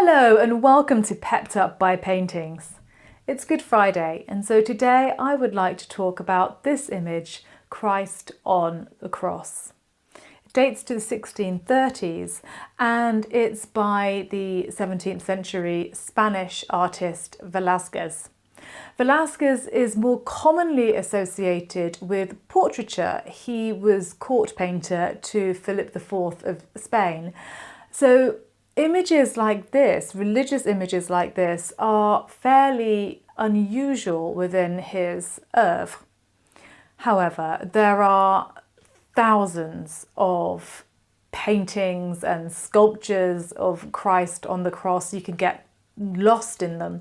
Hello and welcome to Pepped Up by Paintings. It's Good Friday, and so today I would like to talk about this image, Christ on the cross. It dates to the 1630s and it's by the 17th century Spanish artist Velazquez. Velazquez is more commonly associated with portraiture. He was court painter to Philip IV of Spain. So images like this, religious images like this, are fairly unusual within his oeuvre. However, there are thousands of paintings and sculptures of Christ on the cross. You can get lost in them.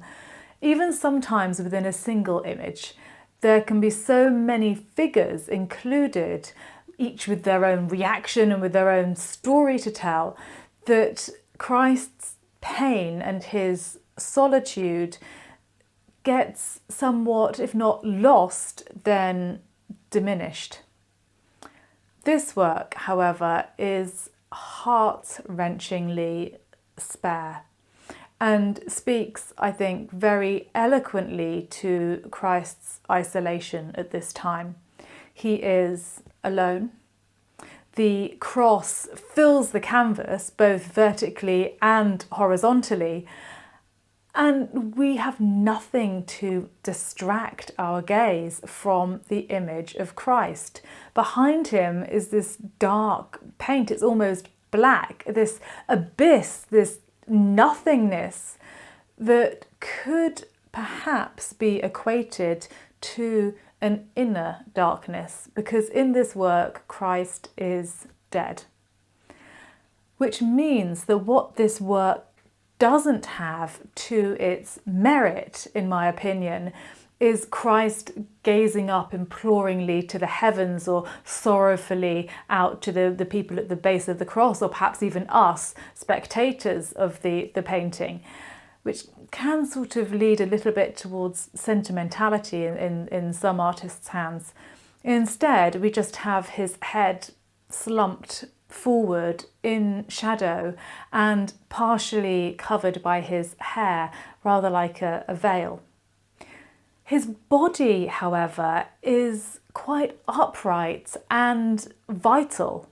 Even sometimes within a single image, there can be so many figures included, each with their own reaction and with their own story to tell, that Christ's pain and his solitude gets somewhat, if not lost, then diminished. This work, however, is heart-wrenchingly spare and speaks, I think, very eloquently to Christ's isolation at this time. He is alone. The cross fills the canvas both vertically and horizontally, and we have nothing to distract our gaze from the image of Christ. Behind him is this dark paint, it's almost black, this abyss, this nothingness that could perhaps be equated to an inner darkness, because in this work Christ is dead. Which means that what this work doesn't have to its merit, in my opinion, is Christ gazing up imploringly to the heavens or sorrowfully out to the people at the base of the cross, or perhaps even us, spectators of the painting, which can sort of lead a little bit towards sentimentality in some artists' hands. Instead, we just have his head slumped forward in shadow and partially covered by his hair, rather like a veil. His body, however, is quite upright and vital.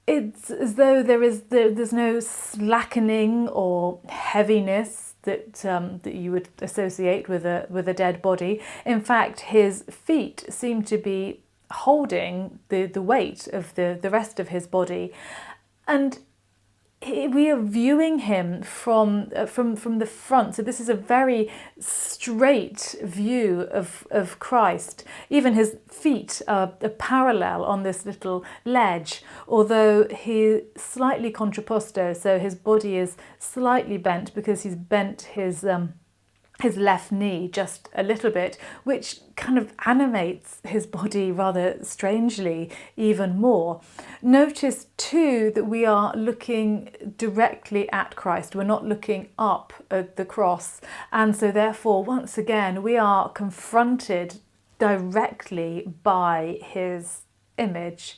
It's as though there's no slackening or heaviness that you would associate with a dead body. In fact, his feet seem to be holding the weight of the rest of his body, and we are viewing him from the front. So this is a very straight view of Christ. Even his feet are parallel on this little ledge, although he's slightly contrapposto, so his body is slightly bent because he's bent his left knee just a little bit, which kind of animates his body rather strangely even more. Notice too that we are looking directly at Christ. We're not looking up at the cross. And so therefore, once again, we are confronted directly by his image.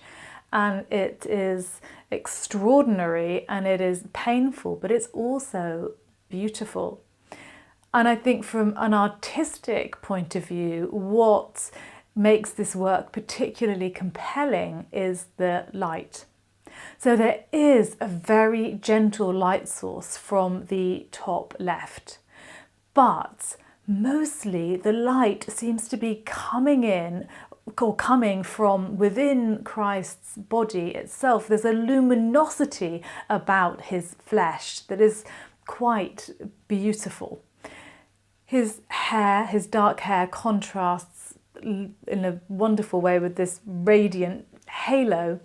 And it is extraordinary and it is painful, but it's also beautiful. And I think from an artistic point of view, what makes this work particularly compelling is the light. So there is a very gentle light source from the top left, but mostly the light seems to be coming in or coming from within Christ's body itself. There's a luminosity about his flesh that is quite beautiful. His hair, his dark hair, contrasts in a wonderful way with this radiant halo,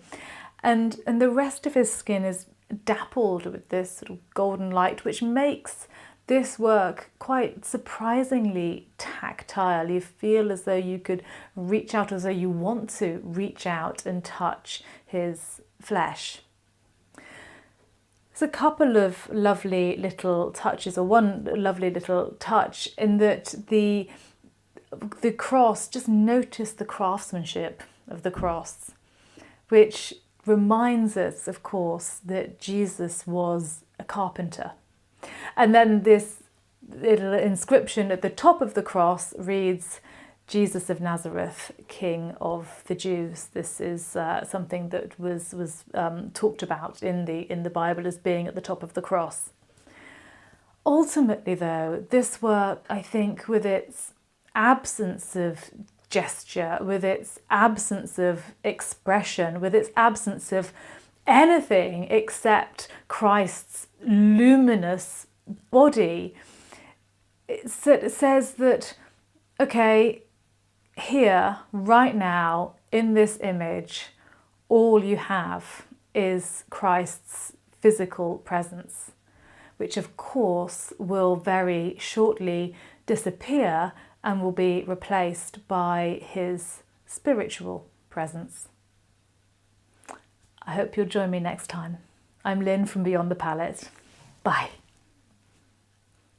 and the rest of his skin is dappled with this sort of golden light, which makes this work quite surprisingly tactile. You feel as though you could reach out, as though you want to reach out and touch his flesh. There's a couple of lovely little touches, or one lovely little touch, in that the cross, just notice the craftsmanship of the cross, which reminds us, of course, that Jesus was a carpenter. And then this little inscription at the top of the cross reads, Jesus of Nazareth, King of the Jews. This is something that was talked about in the Bible as being at the top of the cross. Ultimately, though, this work, I think, with its absence of gesture, with its absence of expression, with its absence of anything except Christ's luminous body, it says that, okay, here, right now, in this image, all you have is Christ's physical presence, which of course will very shortly disappear and will be replaced by his spiritual presence. I hope you'll join me next time. I'm Lynn from Beyond the Palette. Bye.